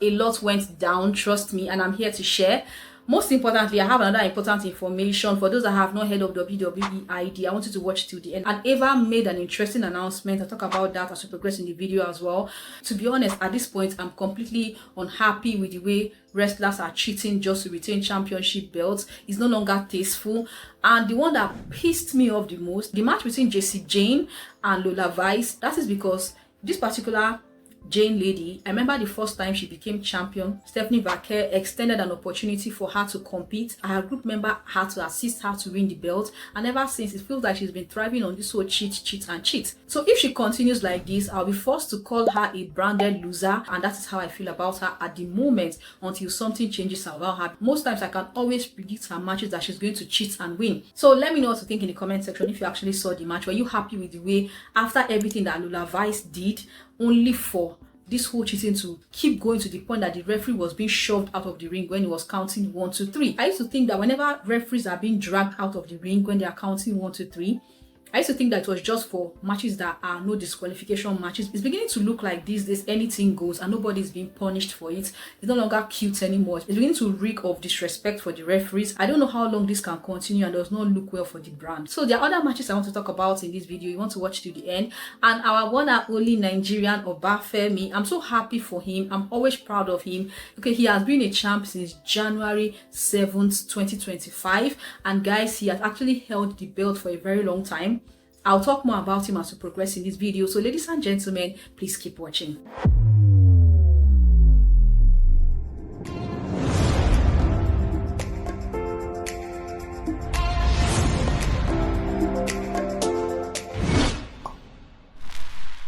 A lot went down, trust me, and I'm here to share. Most importantly, I have another important information for those that have not heard of WWE ID. I want you to watch till the end. And Ava made an interesting announcement. I'll talk about that as we progress in the video as well. To be honest, at this point, I'm completely unhappy with the way wrestlers are cheating just to retain championship belts. It's no longer tasteful. And the one that pissed me off the most, the match between Jacy, Jayne and Lola Vice. That is because this particular Jayne lady, I remember the first time she became champion, Stephanie Vaquer extended an opportunity for her to compete. Her group member had to assist her to win the belt, and ever since it feels like she's been thriving on this whole cheat. So if she continues like this, I'll be forced to call her a branded loser, and that is how I feel about her at the moment until something changes about her. Most times I can always predict her matches that she's going to cheat and win. So let me know what you think in the comment section. If you actually saw the match, were you happy with the way after everything that Lola Vice did, only for this whole cheating to keep going to the point that the referee was being shoved out of the ring when he was counting 1, 2, 3. I used to think that whenever referees are being dragged out of the ring when they are counting 1, 2, 3, I used to think that it was just for matches that are no disqualification matches. It's beginning to look like these days anything goes and nobody's being punished for it. It's no longer cute anymore. It's beginning to reek of disrespect for the referees. I don't know how long this can continue and does not look well for the brand. So there are other matches I want to talk about in this video. You want to watch to the end. And our one and only Nigerian Oba Femi, I'm so happy for him. I'm always proud of him. Okay, he has been a champ since January 7th, 2025. And guys, he has actually held the belt for a very long time. I'll talk more about him as we progress in this video. So ladies and gentlemen, please keep watching.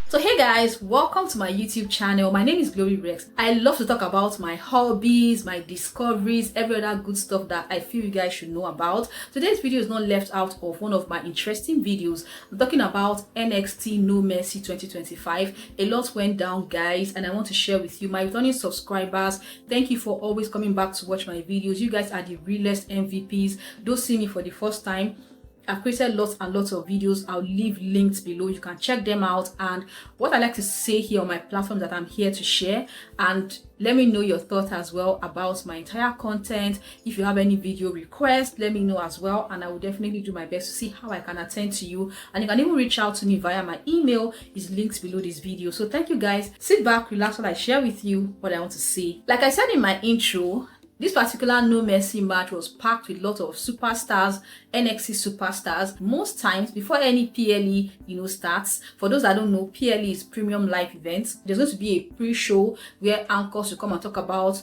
So hey guys, welcome to my YouTube channel. My name is Glory Rex. I love to talk about my hobbies, my discoveries, every other good stuff that I feel you guys should know about. Today's video is not left out of one of my interesting videos. I'm talking about NXT No Mercy 2025. A lot went down, guys, and I want to share with you, my returning subscribers. Thank you for always coming back to watch my videos. You guys are the realest MVPs. Those see me for the first time, I've created lots and lots of videos. I'll leave links below. You can check them out. And what I like to say here on my platform that I'm here to share, and let me know your thoughts as well about my entire content. If you have any video requests, let me know as well, and I will definitely do my best to see how I can attend to you. And you can even reach out to me via my email. Is linked below this video. So thank you guys. Sit back, relax while I share with you what I want to say. Like I said in my intro, this particular No Mercy match was packed with lots of superstars, NXT superstars. Most times before any PLE, starts. For those that don't know, PLE is premium live events. There's going to be a pre-show where anchors will come and talk about,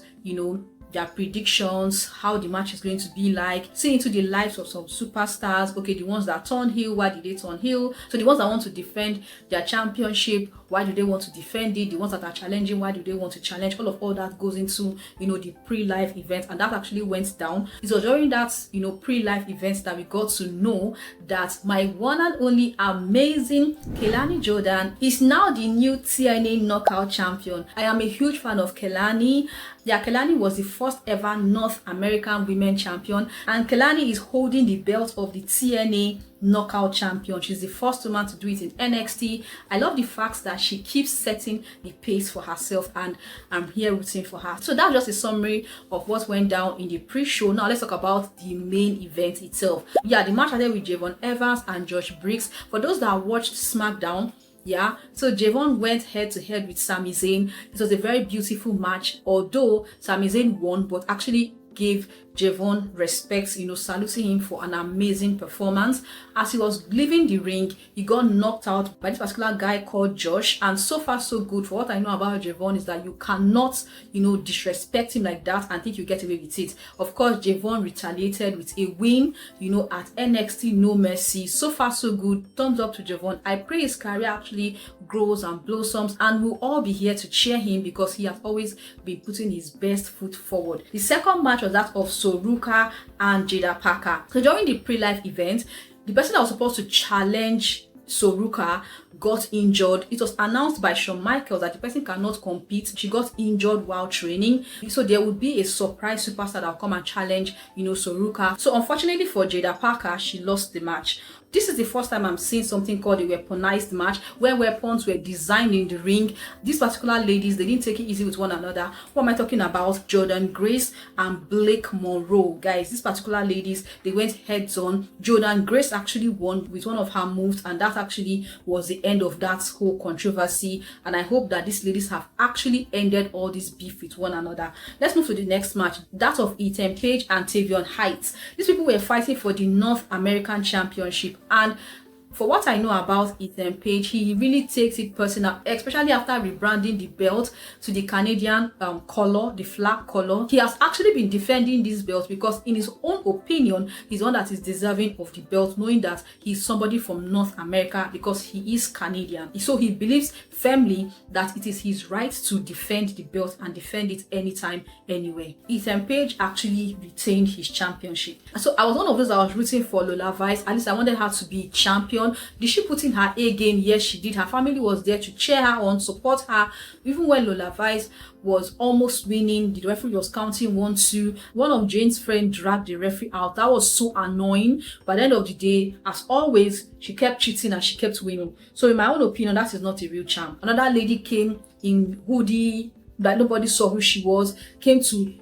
their predictions, how the match is going to be like, see into the lives of some superstars. Okay, the ones that turn heel, why did they turn heel? So the ones that want to defend their championship, why do they want to defend it? The ones that are challenging, why do they want to challenge? All that goes into, the pre-live event, and that actually went down. It was during that, pre-live event that we got to know that my one and only amazing Kelani Jordynne is now the new TNA Knockout Champion. I am a huge fan of Kelani. Yeah, Kelani was the first ever North American Women Champion, and Kelani is holding the belt of the TNA Knockout Champion. She's the first woman to do it in NXT. I love the fact that she keeps setting the pace for herself, and I'm here rooting for her. So that's just a summary of what went down in the pre-show. Now let's talk about the main event itself. Yeah, the match started with Javon Evans and Josh Briggs. For those that watched SmackDown, so Javon went head to head with Sami Zayn. It was a very beautiful match, although Sami Zayn won, but actually gave Javon respects, saluting him for an amazing performance. As he was leaving the ring, he got knocked out by this particular guy called Josh, and so far so good. For what I know about Javon is that you cannot, disrespect him like that and think you get away with it. Of course, Javon retaliated with a win, at NXT No Mercy. So far so good. Thumbs up to Javon. I pray his career actually grows and blossoms, and we'll all be here to cheer him because he has always been putting his best foot forward. The second match was that of Sol Ruca and Jaida. So during the pre-live event, the person that was supposed to challenge Sol Ruca got injured. It was announced by Shawn Michaels that the person cannot compete. She got injured while training, so there would be a surprise superstar that will come and challenge, Sol Ruca. So unfortunately for Jaida, she lost the match. This is the first time I'm seeing something called a weaponized match, where weapons were designed in the ring. These particular ladies, they didn't take it easy with one another. What am I talking about? Jordynne Grace and Blake Monroe. Guys, these particular ladies, they went heads on. Jordynne Grace actually won with one of her moves, and that actually was the end of that whole controversy. And I hope that these ladies have actually ended all this beef with one another. Let's move to the next match, that of Ethan Page and Tavion Heights. These people were fighting for the North American Championship, and for what I know about Ethan Page, he really takes it personal, especially after rebranding the belt to the Canadian color, the flag color. He has actually been defending this belt because in his own opinion, he's one that is deserving of the belt, knowing that he's somebody from North America because he is Canadian. So he believes firmly that it is his right to defend the belt and defend it anytime, anywhere. Ethan Page actually retained his championship. So I was one of those that was rooting for Lola Vice. At least I wanted her to be champion. Did she put in her A game? Yes, she did. Her family was there to cheer her on, support her. Even when Lola Vice was almost winning, the referee was counting 1-2. One of Jayne's friends dragged the referee out. That was so annoying. By the end of the day, as always, she kept cheating and she kept winning. So in my own opinion, that is not a real champ. Another lady came in hoodie that nobody saw who she was, came to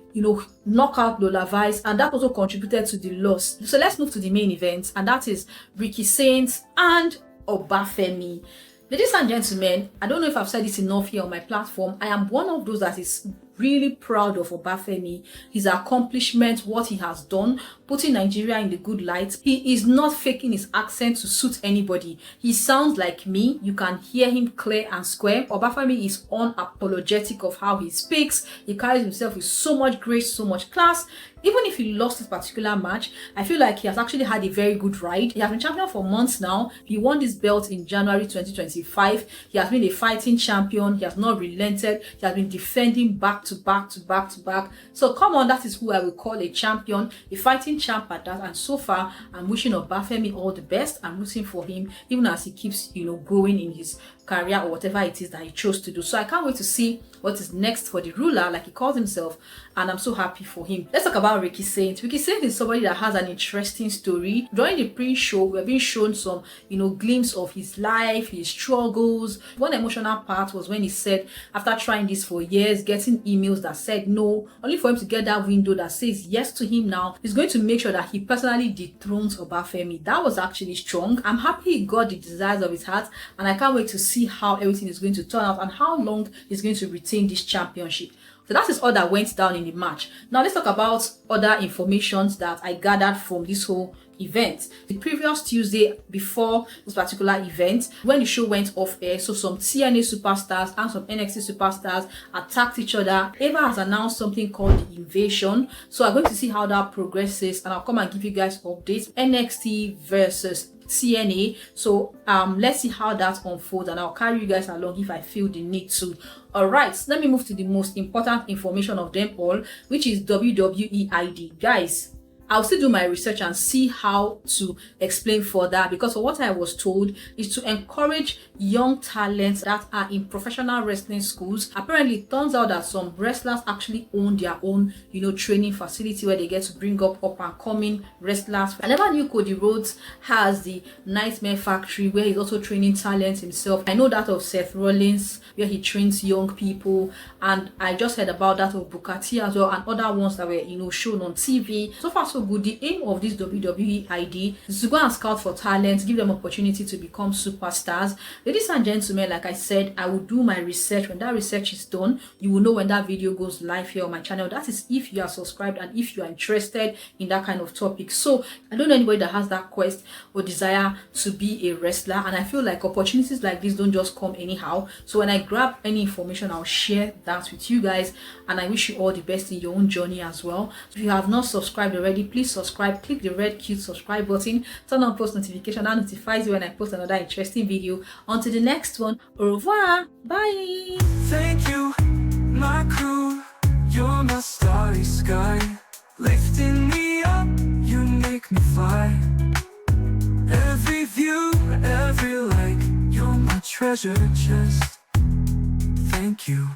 knock out Lola Vice, and that also contributed to the loss. So let's move to the main event, and that is Ricky Saints and Femi. Ladies and gentlemen, I don't know if I've said this enough here on my platform. I am one of those that is really proud of Femi, his accomplishments, what he has done, putting Nigeria in the good light. He is not faking his accent to suit anybody. He sounds like me. You can hear him clear and square. Femi is unapologetic of how he speaks. He carries himself with so much grace, so much class. Even if he lost this particular match, I feel like he has actually had a very good ride. He has been champion for months now. He won this belt in January 2025. He has been a fighting champion. He has not relented. He has been defending back to back. So come on, that is who I will call a champion, a fighting champ at that. And so far, I'm wishing Femi all the best. I'm rooting for him, even as he keeps, growing in his career or whatever it is that he chose to do. So I can't wait to see what is next for the ruler, like he calls himself, and I'm so happy for him. Let's talk about Ricky Saints. Ricky Saints is somebody that has an interesting story. During the pre-show, we're being shown some, glimpse of his life, his struggles. One emotional part was when he said, after trying this for years, getting emails that said no, only for him to get that window that says yes to him now, he's going to make sure that he personally dethrones Femi. That was actually strong. I'm happy he got the desires of his heart, and I can't wait to see how everything is going to turn out and how long he's going to retain this championship. So that is all that went down in the match. Now let's talk about other informations that I gathered from this whole event. The previous Tuesday before this particular event, when the show went off air, so some TNA superstars and some NXT superstars attacked each other. Ava has announced something called the Invasion. So I'm going to see how that progresses, and I'll come and give you guys updates. NXT versus TNA. So let's see how that unfolds, and I'll carry you guys along if I feel the need to. All right, let me move to the most important information of them all, which is WWE ID. Guys, I'll still do my research and see how to explain further, because for what I was told is to encourage young talents that are in professional wrestling schools. Apparently, it turns out that some wrestlers actually own their own, training facility where they get to bring up and coming wrestlers. I never knew Cody Rhodes has the Nightmare Factory where he's also training talents himself. I know that of Seth Rollins where he trains young people, and I just heard about that of Booker T as well, and other ones that were shown on TV. So far so good. The aim of this WWE ID is to go and scout for talents, give them opportunity to become superstars. Ladies and gentlemen, like I said, I will do my research. When that research is done, you will know when that video goes live here on my channel. That is if you are subscribed and if you are interested in that kind of topic. So I don't know anybody that has that quest or desire to be a wrestler, and I feel like opportunities like this don't just come anyhow. So when I grab any information, I'll share that with you guys, and I wish you all the best in your own journey as well. If you have not subscribed already, please subscribe. Click the red cute subscribe button, turn on post notification, that notifies you when I post another interesting video. Until the next one, au revoir, bye. Thank you, my crew. You're my starry sky, lifting me up, you make me fly. Every view, every like, you're my treasure chest. Thank you.